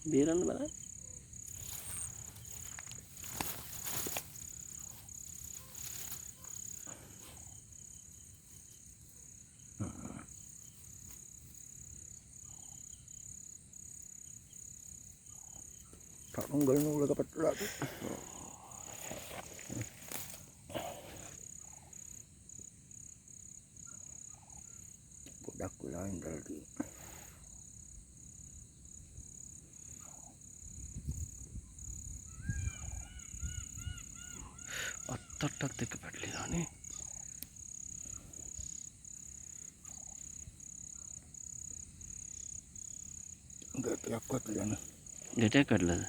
බේරන්න බලන්න. Unggul nunggu dapat lagi. Budak lain lagi. අත්තටත් එක පැටලිලානේ. Gak kuat lah. ගැටයක් කඩලාද?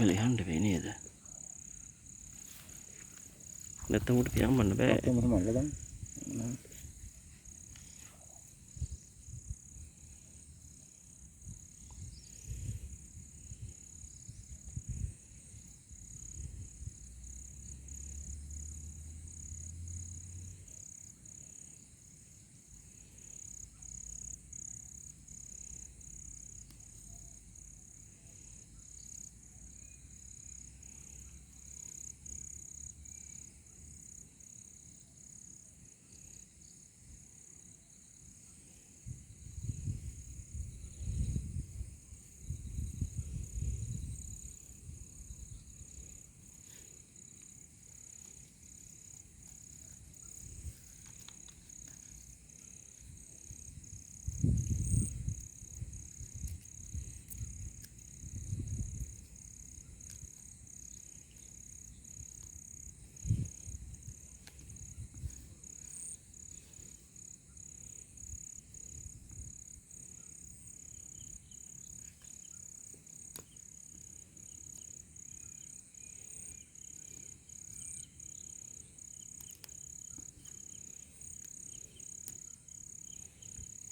ලියන්න වෙයි නේද? නැත්නම් උට පියාඹන්න බෑ. Kamu mana kan?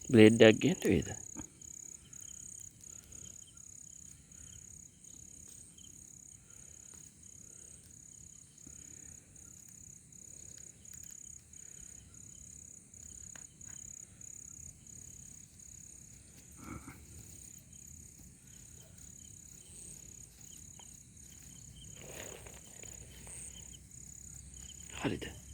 බ්ලේඩ් එකක් ගේන්න වේද? හරිද?